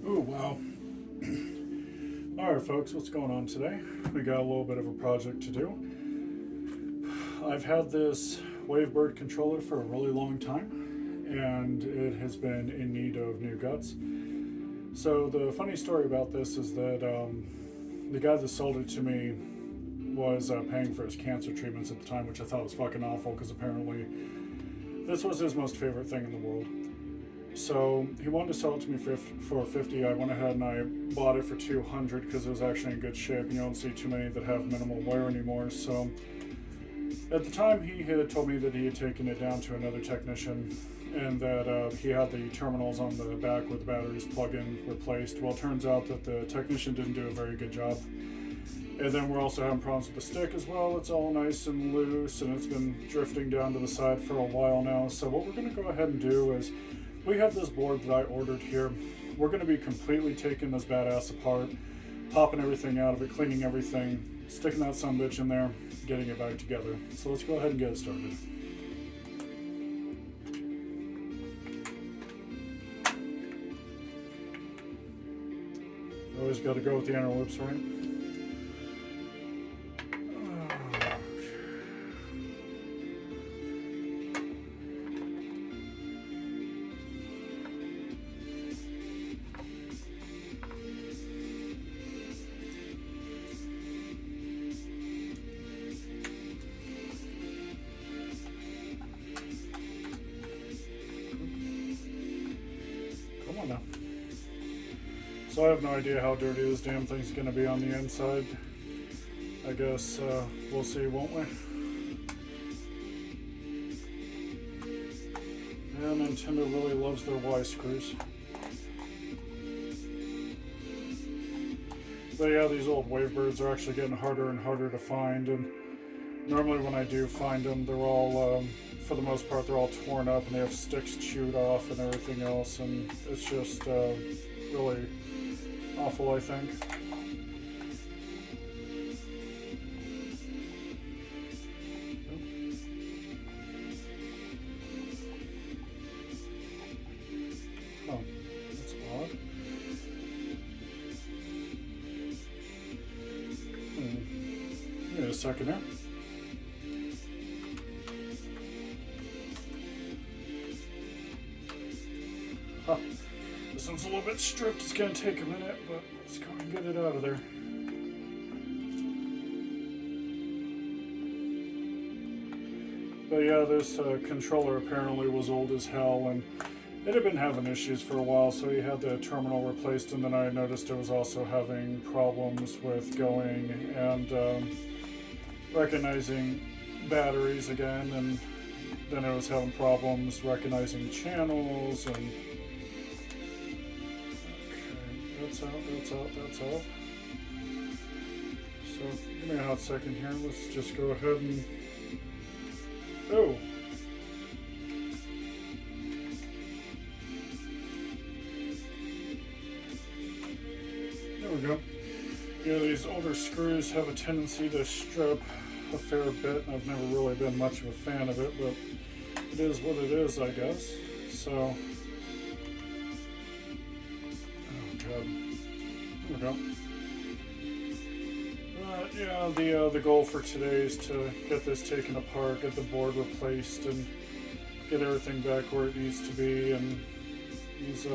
Ooh, wow. Alright, folks, what's going on today? We got a little bit of a project to do. I've had this Wavebird controller for a really long time, and it has been in need of new guts. So, the funny story about this is that the guy that sold it to me was paying for his cancer treatments at the time, which I thought was fucking awful because apparently this was his most favorite thing in the world. So he wanted to sell it to me for 50. I went ahead and I bought it for 200 because it was actually in good shape. You don't see too many that have minimal wear anymore. So at the time, he had told me that he had taken it down to another technician and that he had the terminals on the back with the batteries plug-in replaced. Well, it turns out that the technician didn't do a very good job. And then we're also having problems with the stick as well. It's all nice and loose and it's been drifting down to the side for a while now. So what we're going to go ahead and do is we have this board that I ordered here. We're going to be completely taking this badass apart, popping everything out of it, cleaning everything, sticking that sumbitch in there, getting it back together. So let's go ahead and get it started. Always got to go with the inner loops, right? Come on now. So I have no idea how dirty this damn thing's going to be on the inside. I guess we'll see, won't we? Yeah, Nintendo really loves their Y screws. But yeah, these old Wavebirds are actually getting harder and harder to find, and normally when I do find them, they're all, for the most part, they're all torn up and they have sticks chewed off and everything else, and it's just really awful, I think. Oh, that's odd. Give me a second here. Huh. This one's a little bit stripped. It's going to take a minute, but let's go and get it out of there. But yeah, this controller apparently was old as hell, and it had been having issues for a while, so he had the terminal replaced, and then I noticed it was also having problems with going and recognizing batteries again, and then it was having problems recognizing channels, and that's out. So, give me a hot second here. Let's just go ahead and... Oh! There we go. Yeah, these older screws have a tendency to strip a fair bit, and I've never really been much of a fan of it, but it is what it is, I guess. So... There we go. Yeah, the goal for today is to get this taken apart, get the board replaced, and get everything back where it needs to be. And these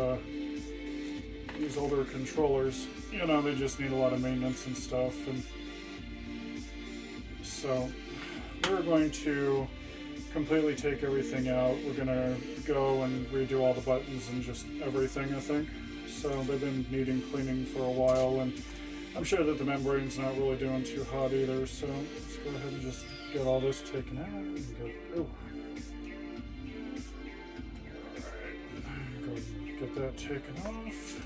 older controllers, you know, they just need a lot of maintenance and stuff. And so we're going to completely take everything out. We're gonna go and redo all the buttons and just everything, I think. So they've been needing cleaning for a while, and I'm sure that the membrane's not really doing too hot either, so let's go ahead and just get all this taken out and go. Alright, go ahead and get that taken off.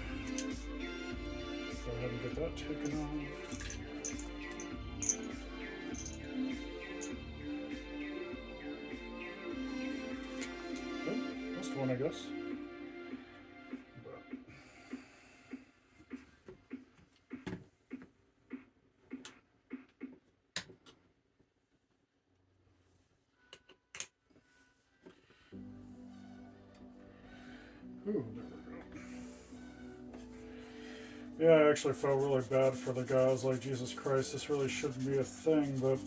Go ahead and get that taken off. Oh, missed one, I guess. Ooh, there we go. Yeah, I actually felt really bad for the guy. I was like, Jesus Christ, this really shouldn't be a thing, but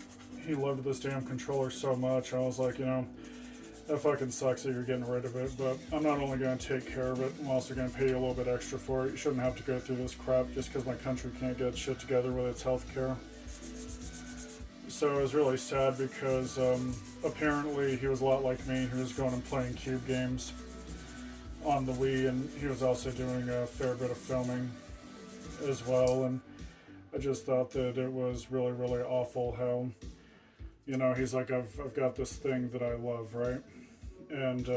he loved this damn controller so much. I was like, you know, that fucking sucks that you're getting rid of it, but I'm not only going to take care of it, I'm also going to pay you a little bit extra for it. You shouldn't have to go through this crap just because my country can't get shit together with its health care. So it was really sad because apparently he was a lot like me. He was going and playing Cube games on the Wii, and he was also doing a fair bit of filming as well. And I just thought that it was really, really awful how, you know, he's like, I've got this thing that I love, right? And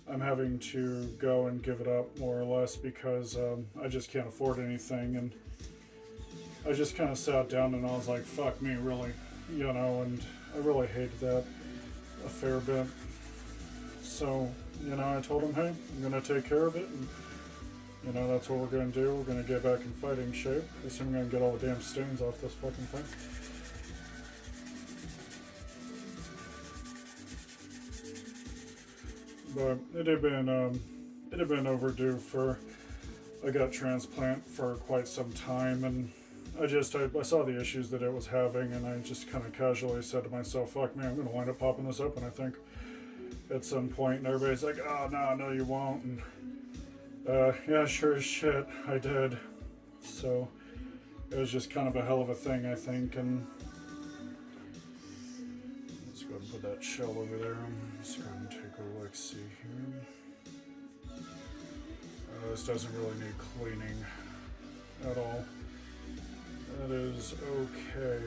I'm having to go and give it up more or less because I just can't afford anything. And I just kind of sat down and I was like, fuck me, really, you know, and I really hated that a fair bit. So, you know, I told him, hey, I'm going to take care of it, and, you know, that's what we're going to do. We're going to get back in fighting shape. I assume I'm going to get all the damn stains off this fucking thing. But it had been overdue for a gut transplant for quite some time, and I saw the issues that it was having, and I just kind of casually said to myself, fuck me, I'm going to wind up popping this open, I think, at some point. And everybody's like, oh, no, you won't. And yeah, sure as shit, I did. So it was just kind of a hell of a thing, I think. And let's go ahead and put that shell over there. Let's go ahead and take a look, see here. This doesn't really need cleaning at all. That is okay.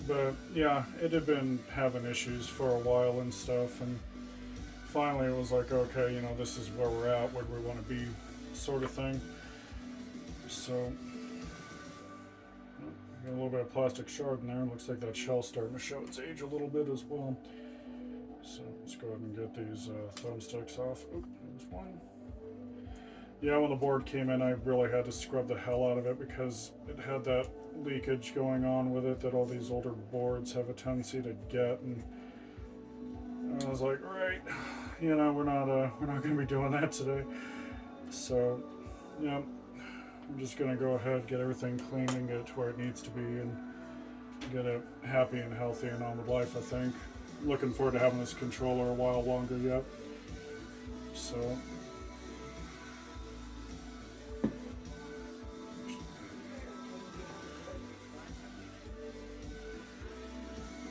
But yeah, it had been having issues for a while and stuff, and finally it was like, okay, you know, this is where we're at, where we want to be, sort of thing. So, got a little bit of plastic shard in there. Looks like that shell's starting to show its age a little bit as well. So let's go ahead and get these thumbsticks off. Oop, there's one. Yeah, when the board came in, I really had to scrub the hell out of it because it had that leakage going on with it that all these older boards have a tendency to get. And I was like, right, you know, we're not going to be doing that today. So, yeah, I'm just going to go ahead, get everything clean and get it to where it needs to be and get it happy and healthy and on with life, I think. Looking forward to having this controller a while longer yet. So,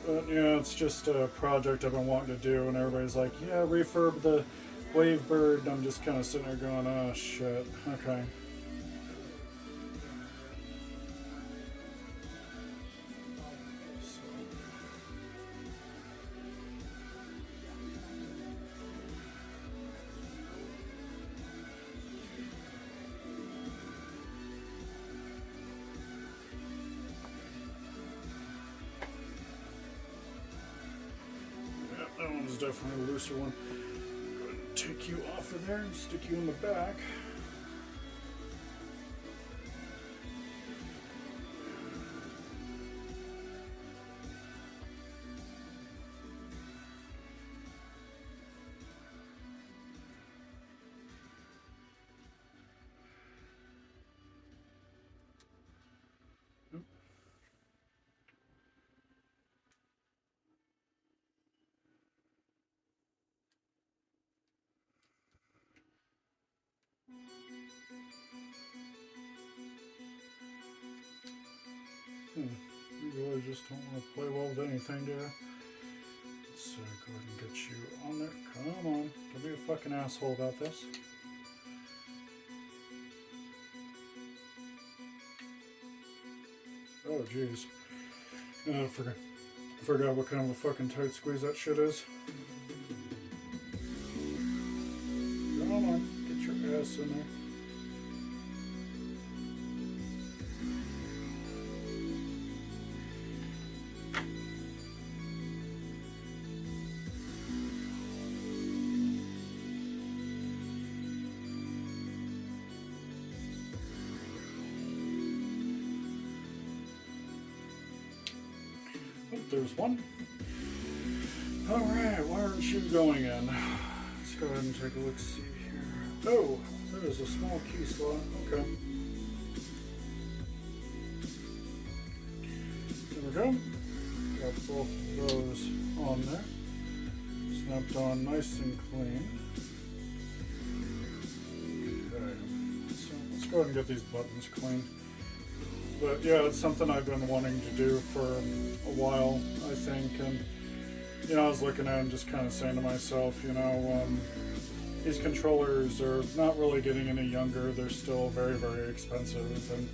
but yeah, it's just a project I've been wanting to do, and everybody's like, yeah, refurb the Wavebird, and I'm just kind of sitting there going, oh shit, okay. That one's definitely a looser one. Go ahead and take you off of there and stick you in the back. You really just don't want to play well with anything, do you? Let's go ahead and get you on there. Come on. Don't be a fucking asshole about this. Oh, jeez. I forgot what kind of a fucking tight squeeze that shit is. Come on. Get your ass in there. There's one. Alright, why aren't you going in? Let's go ahead and take a look, see here. Oh, that is a small key slot. Okay. There we go. Got both of those on there. Snapped on nice and clean. Okay. So let's go ahead and get these buttons clean. But yeah, it's something I've been wanting to do for a while, I think. And, you know, I was looking at it and just kind of saying to myself, you know, these controllers are not really getting any younger. They're still very, very expensive. And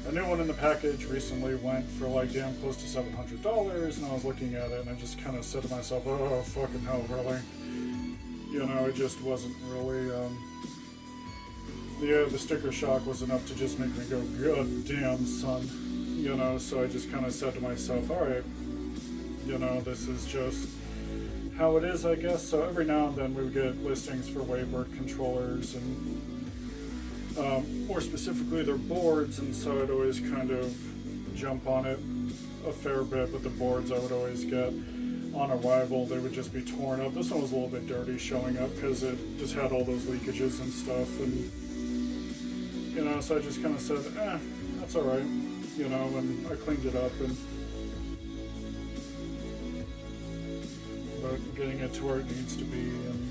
a new one in the package recently went for like damn close to $700. And I was looking at it and I just kind of said to myself, oh, fucking hell, really? You know, it just wasn't really... the sticker shock was enough to just make me go, God damn, son. You know, so I just kind of said to myself, alright, you know, this is just how it is, I guess. So every now and then we would get listings for Wavebird controllers and more specifically their boards, and so I'd always kind of jump on it a fair bit, but the boards I would always get on arrival, they would just be torn up. This one was a little bit dirty showing up because it just had all those leakages and stuff, and you know, so I just kind of said, that's alright, you know, and I cleaned it up, and but getting it to where it needs to be, and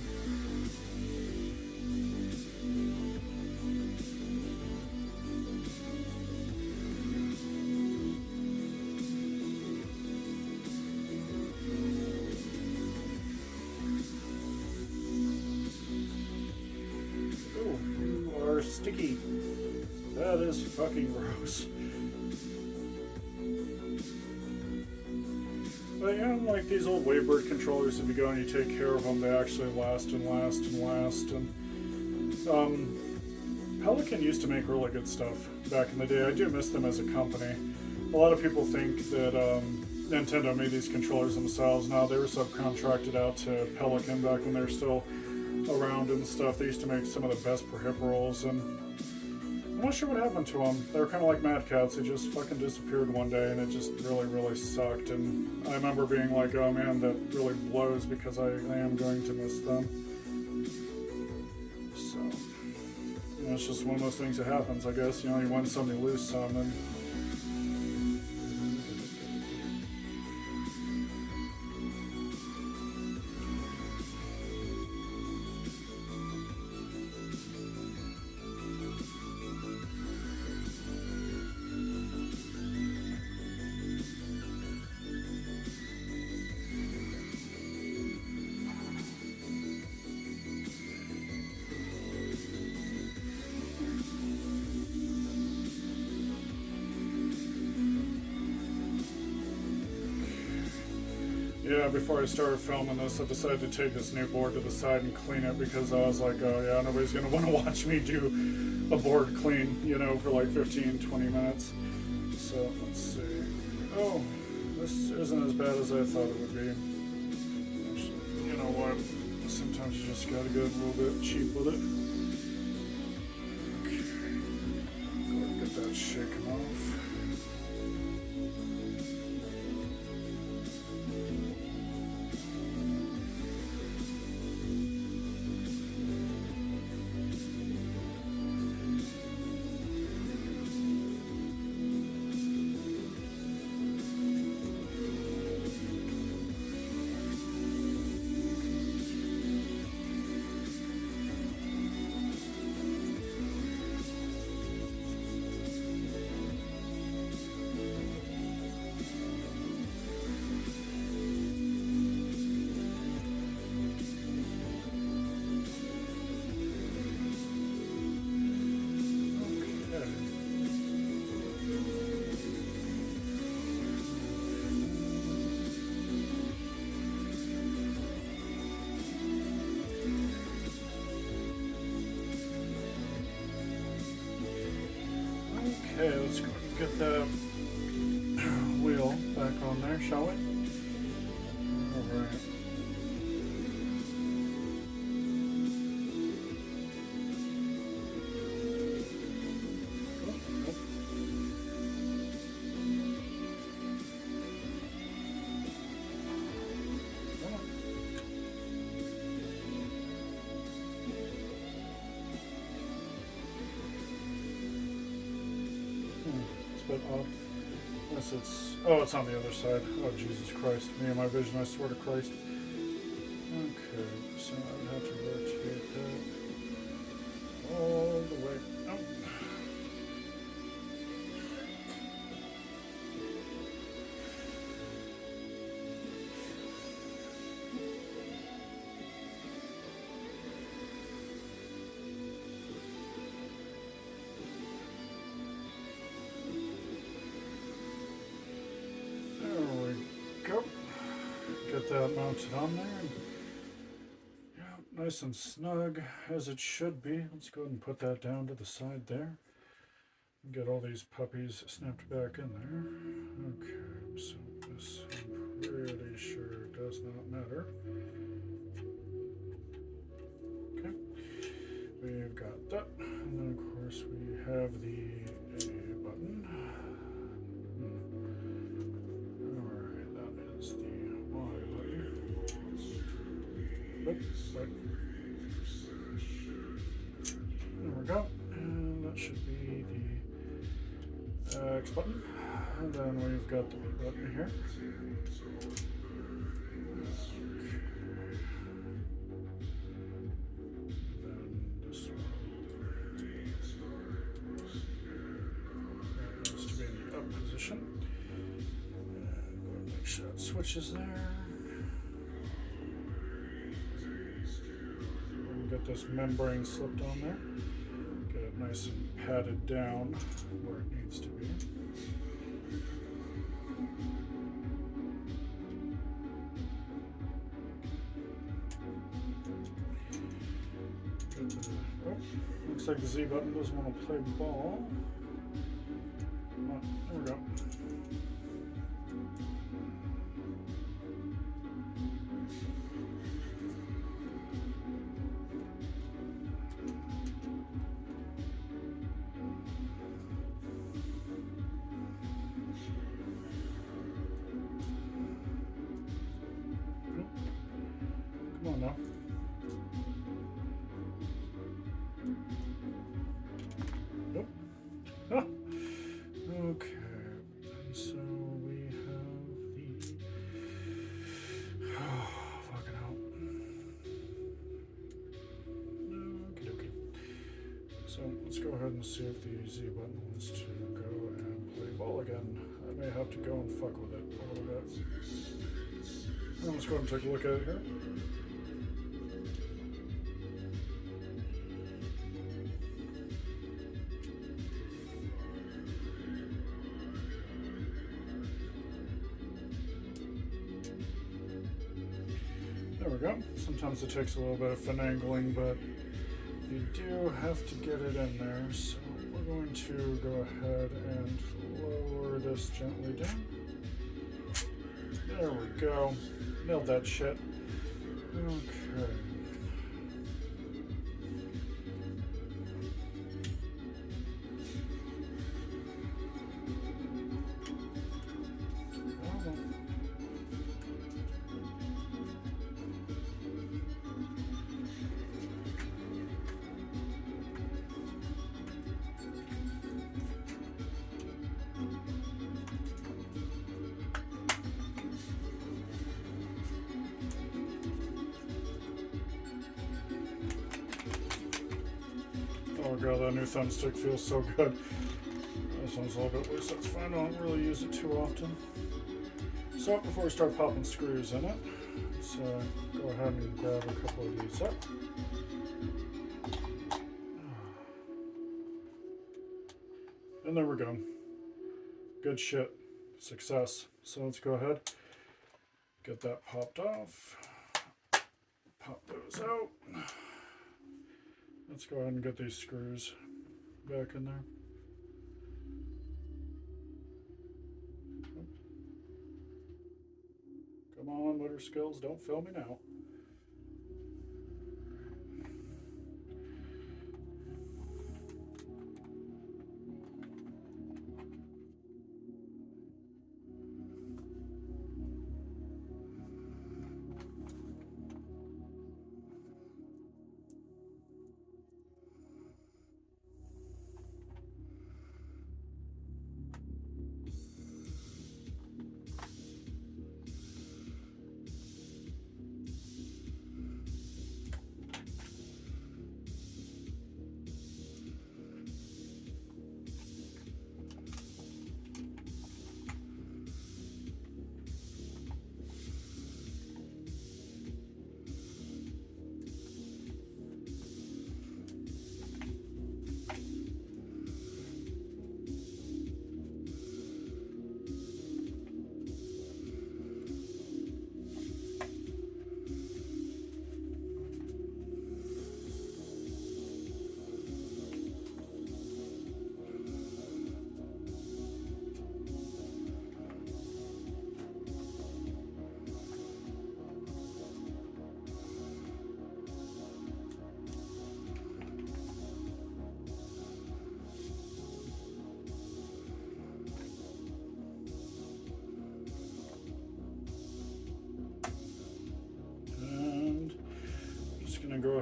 oh, you are sticky. That is fucking gross. But yeah, like these old Wavebird controllers, if you go and you take care of them, they actually last and last and last. And Pelican used to make really good stuff back in the day. I do miss them as a company. A lot of people think that Nintendo made these controllers themselves. No, they were subcontracted out to Pelican back when they were still around and stuff. They used to make some of the best peripherals, and I'm not sure what happened to them. They were kind of like Mad Cats. They just fucking disappeared one day, and it just really, really sucked. And I remember being like, oh man, that really blows, because I am going to miss them. So, you know, it's just one of those things that happens, I guess. You know, you win some, you lose some, and yeah, before I started filming this, I decided to take this new board to the side and clean it, because I was like, oh yeah, nobody's going to want to watch me do a board clean, you know, for like 15, 20 minutes. So, let's see. Oh, this isn't as bad as I thought it would be. Actually, you know what? Sometimes you just got to get a little bit cheap with it. Okay. Go ahead and get that shaken off. Okay, let's go and get the wheel back on there, shall we? Alright. bit odd. Unless it's... Oh, it's on the other side. Oh, Jesus Christ. Me and my vision, I swear to Christ. Okay, so I'd have to rotate that all the way. Oh. Get that mounted on there. And, yeah, nice and snug as it should be. Let's go ahead and put that down to the side there. Get all these puppies snapped back in there. Okay, so this I'm pretty sure does not matter. Okay, we've got that. And then of course we have the A button. Alright, that is the right. There we go. And that should be the X button. And then we've got the B button here. Then this one. That needs to be in the up position. And go ahead and make sure it switches there. Get this membrane slipped on there. Get it nice and padded down where it needs to be. Looks like the Z button doesn't want to play ball. Oh, there we go. Come on now. Nope. Ah. Okay. And so we have the... Oh, fucking hell. Okie dokie. So let's go ahead and see if the Z button wants to go and play ball again. I may have to go and fuck with it a little bit. Let's go ahead and take a look at it here. There we go. Sometimes it takes a little bit of finagling, but you do have to get it in there. So we're going to go ahead and lower this gently down. There we go. Nailed that shit. Okay. Oh god, that new thumbstick feels so good. This one's a little bit loose, that's fine. I don't really use it too often. So before we start popping screws in it, let's go ahead and grab a couple of these up. And there we go. Good shit. Success. So let's go ahead, get that popped off. Pop those out. Let's go ahead and get these screws back in there. Come on, motor skills, don't fail me now.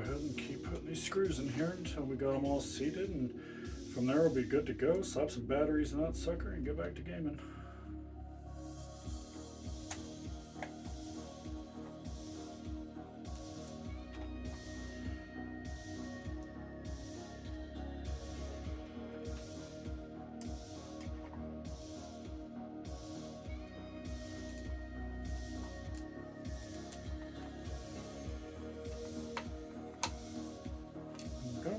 ahead and keep putting these screws in here until we got them all seated, and from there we'll be good to go. Slap some batteries in that sucker and get back to gaming. Okay.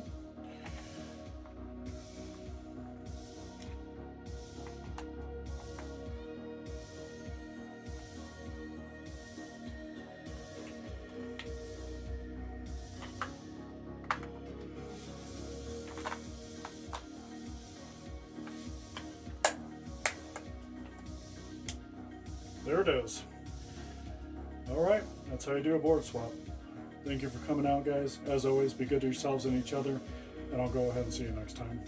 There it is. Alright, that's how you do a board swap. Thank you for coming out, guys. As always, be good to yourselves and each other, and I'll go ahead and see you next time.